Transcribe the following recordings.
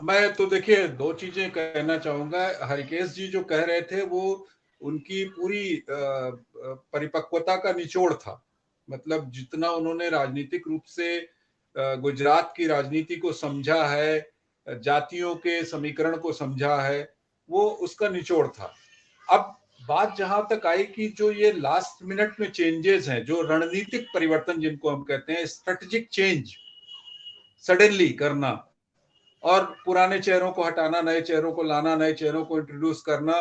मैं तो देखिए दो चीजें कहना चाहूंगा। हरिकेश जी जो कह रहे थे वो उनकी पूरी परिपक्वता का निचोड़ था। मतलब जितना उन्होंने राजनीतिक रूप से गुजरात की राजनीति को समझा है, जातियों के समीकरण को समझा है, वो उसका निचोड़ था। अब बात जहां तक आई कि जो ये लास्ट मिनट में चेंजेस हैं, जो रणनीतिक परिवर्तन जिनको हम कहते हैं, स्ट्रेटेजिक चेंज सडनली करना और पुराने चेहरों को हटाना, नए चेहरों को लाना, नए चेहरों को इंट्रोड्यूस करना,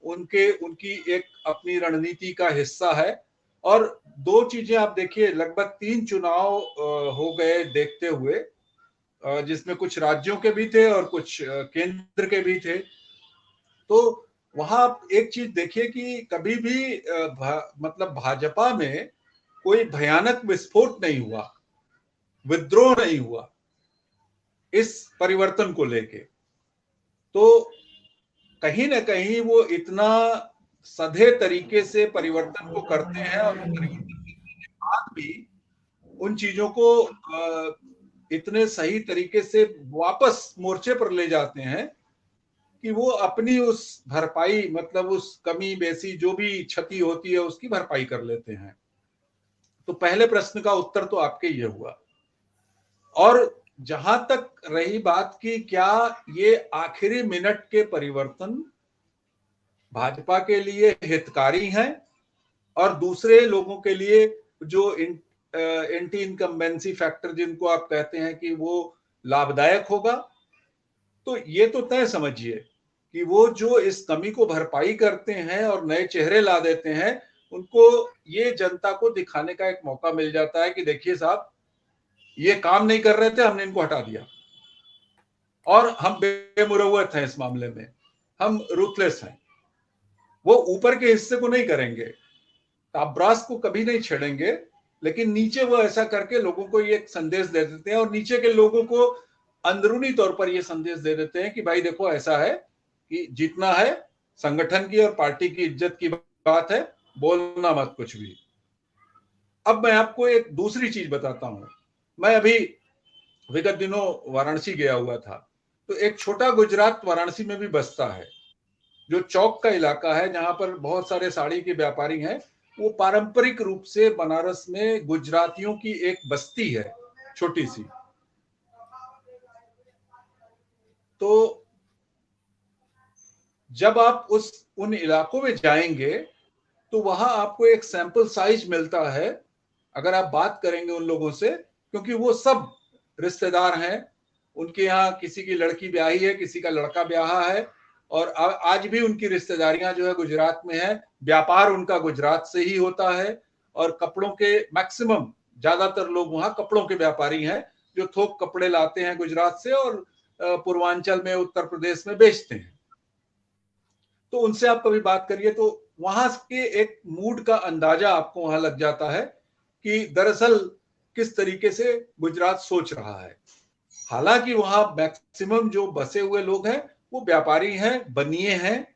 उनके उनकी एक अपनी रणनीति का हिस्सा है। और दो चीजें आप देखिए, लगभग 3 चुनाव हो गए देखते हुए, जिसमें कुछ राज्यों के भी थे और कुछ केंद्र के भी थे। तो वहां आप एक चीज देखिए कि कभी भी मतलब भाजपा में कोई भयानक विस्फोट नहीं हुआ, विद्रोह नहीं हुआ इस परिवर्तन को लेके। तो कहीं ना कहीं वो इतना सधे तरीके से परिवर्तन को करते हैं और परिवर्तन करने के बाद भी उन चीजों को इतने सही तरीके से वापस मोर्चे पर ले जाते हैं कि वो अपनी उस भरपाई, मतलब उस कमी बेसी जो भी क्षति होती है उसकी भरपाई कर लेते हैं। तो पहले प्रश्न का उत्तर तो आपके ये हुआ। और जहां तक रही बात की क्या ये आखिरी मिनट के परिवर्तन भाजपा के लिए हितकारी हैं और दूसरे लोगों के लिए जो एंटी इनकम्बेंसी फैक्टर जिनको आप कहते हैं कि वो लाभदायक होगा, तो ये तो तय समझिए कि वो जो इस कमी को भरपाई करते हैं और नए चेहरे ला देते हैं, उनको ये जनता को दिखाने का एक मौका मिल जाता है कि देखिए साहब, ये काम नहीं कर रहे थे, हमने इनको हटा दिया और हम बेमुरवत हैं, इस मामले में हम रूथलेस हैं। वो ऊपर के हिस्से को नहीं करेंगे, ताब्रास को कभी नहीं छेड़ेंगे, लेकिन नीचे वो ऐसा करके लोगों को ये संदेश दे देते हैं और नीचे के लोगों को अंदरूनी तौर पर ये संदेश दे देते हैं कि भाई देखो ऐसा है कि जीतना है, संगठन की और पार्टी की इज्जत की बात है, बोलना मत कुछ भी। अब मैं आपको एक दूसरी चीज बताता हूं। मैं अभी विगत दिनों वाराणसी गया हुआ था, तो एक छोटा गुजरात वाराणसी में भी बसता है, जो चौक का इलाका है जहां पर बहुत सारे साड़ी के व्यापारी हैं। वो पारंपरिक रूप से बनारस में गुजरातियों की एक बस्ती है, छोटी सी। तो जब आप उन इलाकों में जाएंगे तो वहां आपको एक सैंपल साइज मिलता है, अगर आप बात करेंगे उन लोगों से, क्योंकि वो सब रिश्तेदार हैं। उनके यहाँ किसी की लड़की ब्याही है, किसी का लड़का ब्याहा है, और आज भी उनकी रिश्तेदारियां जो है गुजरात में है। व्यापार उनका गुजरात से ही होता है और कपड़ों के मैक्सिमम, ज्यादातर लोग वहां कपड़ों के व्यापारी हैं जो थोक कपड़े लाते हैं गुजरात से और पूर्वांचल में, उत्तर प्रदेश में बेचते हैं। तो उनसे आप कभी बात करिए तो वहां के एक मूड का अंदाजा आपको वहां लग जाता है कि दरअसल किस तरीके से गुजरात सोच रहा है। हालांकि वहां मैक्सिमम जो बसे हुए लोग हैं वो व्यापारी हैं, बनिए हैं,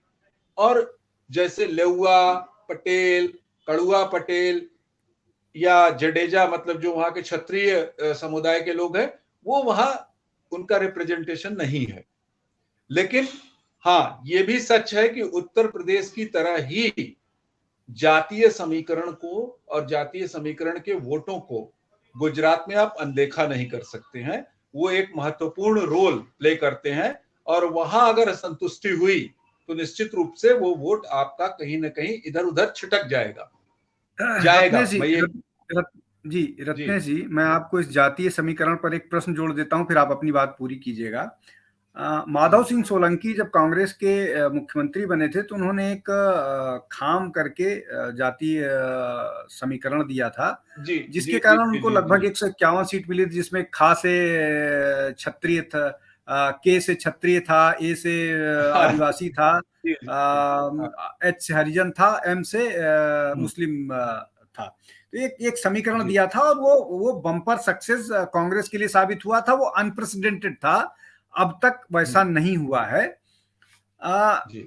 और जैसे लेउआ पटेल, कड़ुआ पटेल या जडेजा, मतलब जो वहां के क्षत्रिय समुदाय के लोग हैं, वो वहां उनका रिप्रेजेंटेशन नहीं है। लेकिन हाँ, ये भी सच है कि उत्तर प्रदेश की तरह ही जातीय समीकरण को और जातीय समीकरण के वोटों को गुजरात में आप अनदेखा नहीं कर सकते हैं। वो एक महत्वपूर्ण रोल प्ले करते हैं और वहां अगर असंतुष्टि हुई तो निश्चित रूप से वो वोट आपका कहीं ना कहीं इधर उधर छिटक जाएगा। रत्नेश जी, मैं ये जी रत्नेश जी, मैं आपको इस जातीय समीकरण पर एक प्रश्न जोड़ देता हूं, फिर आप अपनी बात पूरी कीजिएगा। माधव सिंह सोलंकी जब कांग्रेस के मुख्यमंत्री बने थे तो उन्होंने एक खाम करके जातीय समीकरण दिया था, जी जी जिसके जी कारण जी उनको जी जी लगभग 151 सीट मिली थी, जिसमें खा से क्षत्रिय था, के से क्षत्रिय था, ए से हाँ आदिवासी था, जी जी हाँ एच से हरिजन था, एम से हम्म, मुस्लिम था। तो एक समीकरण जी दिया था और वो बम्पर सक्सेस कांग्रेस के लिए साबित हुआ था। वो अनप्रेसिडेंटेड था, अब तक वैसा नहीं हुआ है। जी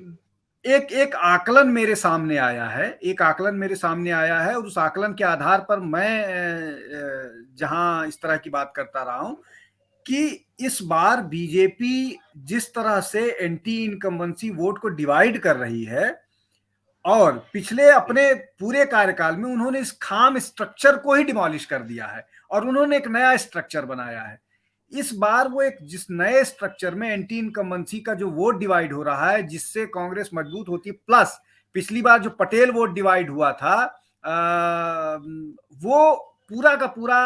एक एक आकलन मेरे सामने आया है, एक आकलन मेरे सामने आया है, और उस आकलन के आधार पर मैं जहां इस तरह की बात करता रहा हूं कि इस बार बीजेपी जिस तरह से एंटी इनकम्बेंसी वोट को डिवाइड कर रही है, और पिछले अपने पूरे कार्यकाल में उन्होंने इस खाम स्ट्रक्चर को ही डिमोलिश कर दिया है और उन्होंने एक नया स्ट्रक्चर बनाया है। इस बार वो एक जिस नए स्ट्रक्चर में एंटी इनकम्बेंसी का जो वोट डिवाइड हो रहा है, जिससे कांग्रेस मजबूत होती है, प्लस पिछली बार जो पटेल वोट डिवाइड हुआ था वो पूरा का पूरा,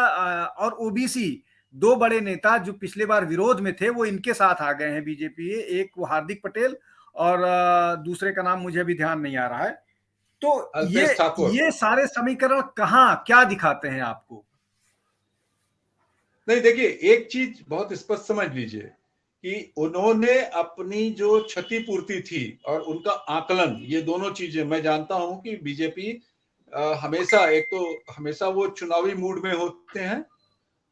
और ओबीसी दो बड़े नेता जो पिछले बार विरोध में थे वो इनके साथ आ गए हैं बीजेपी। एक वो हार्दिक पटेल और दूसरे का नाम मुझे अभी ध्यान नहीं आ रहा है। तो ये सारे समीकरण कहाँ क्या दिखाते हैं आपको? नहीं, देखिए, एक चीज बहुत स्पष्ट समझ लीजिए कि उन्होंने अपनी जो क्षतिपूर्ति थी और उनका आकलन, ये दोनों चीजें, मैं जानता हूं कि बीजेपी हमेशा, एक तो हमेशा वो चुनावी मूड में होते हैं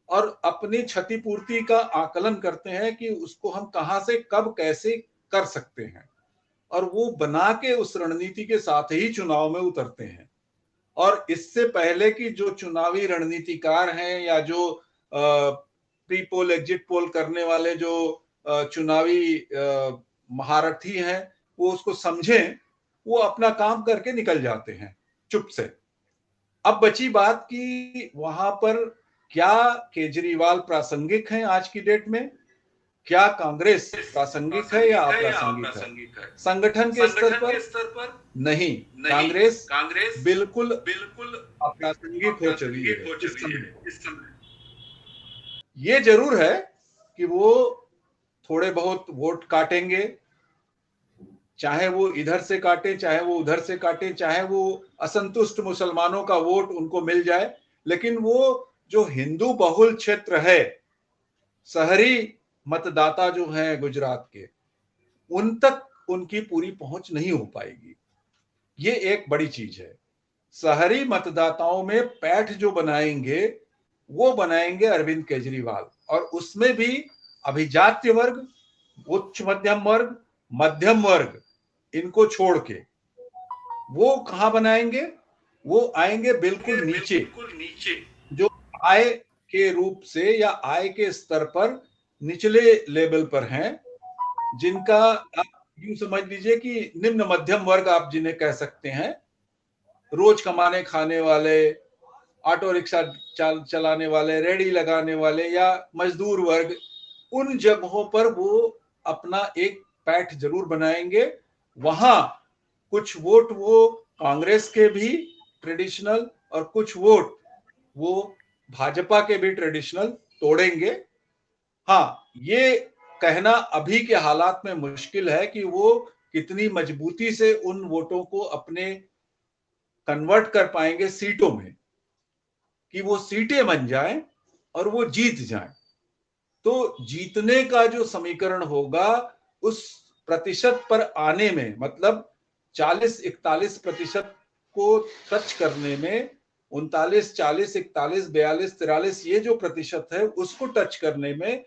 और अपनी क्षतिपूर्ति का आकलन करते हैं कि उसको हम कहां से कब कैसे कर सकते हैं, और वो बना के उस रणनीति के साथ ही चुनाव में उतरते हैं। और इससे पहले कि जो चुनावी रणनीतिकार हैं या जो प्री पोल एग्जिट पोल करने वाले जो चुनावी महारथी हैं, वो उसको समझें, वो अपना काम करके निकल जाते हैं चुप से। अब बची बात कि वहां पर क्या केजरीवाल प्रासंगिक हैं आज की डेट में, क्या कांग्रेस प्रासंगिक है या अप्रासंगिक है? संगठन के स्तर पर नहीं, कांग्रेस बिल्कुल अप्रासंगिक हो चुकी है इस समय। ये जरूर है कि वो थोड़े बहुत वोट काटेंगे, चाहे वो इधर से काटे, चाहे वो उधर से काटे, चाहे वो असंतुष्ट मुसलमानों का वोट उनको मिल जाए, लेकिन वो जो हिंदू बहुल क्षेत्र है, शहरी मतदाता जो हैं गुजरात के, उन तक उनकी पूरी पहुंच नहीं हो पाएगी। ये एक बड़ी चीज है। शहरी मतदाताओं में पैठ जो बनाएंगे वो बनाएंगे अरविंद केजरीवाल, और उसमें भी अभिजात्य वर्ग, उच्च मध्यम वर्ग इनको छोड़ के वो कहां बनाएंगे? वो आएंगे बिल्कुल नीचे, जो आय के रूप से या आय के स्तर पर निचले लेवल पर हैं, जिनका आप यूं समझ लीजिए कि निम्न मध्यम वर्ग आप जिन्हें कह सकते हैं, रोज कमाने खाने वाले, ऑटो रिक्शा चलाने वाले, रेडी लगाने वाले या मजदूर वर्ग, उन जगहों पर वो अपना एक पैठ जरूर बनाएंगे। वहां कुछ वोट वो कांग्रेस के भी ट्रेडिशनल और कुछ वोट वो भाजपा के भी ट्रेडिशनल तोड़ेंगे। हाँ, ये कहना अभी के हालात में मुश्किल है कि वो कितनी मजबूती से उन वोटों को अपने कन्वर्ट कर पाएंगे सीटों में, कि वो सीटें बन जाएं और वो जीत जाएं। तो जीतने का जो समीकरण होगा उस प्रतिशत पर आने में, मतलब 40-41% को टच करने में, 39, 40, 41, 42, 43 ये जो प्रतिशत है उसको टच करने में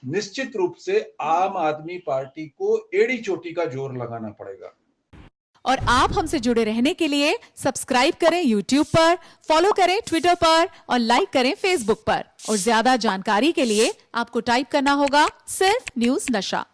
निश्चित रूप से आम आदमी पार्टी को एड़ी चोटी का जोर लगाना पड़ेगा। और आप हमसे जुड़े रहने के लिए सब्सक्राइब करें YouTube पर, फॉलो करें Twitter पर और लाइक करें Facebook पर। और ज्यादा जानकारी के लिए आपको टाइप करना होगा सिर्फ न्यूज़ नशा।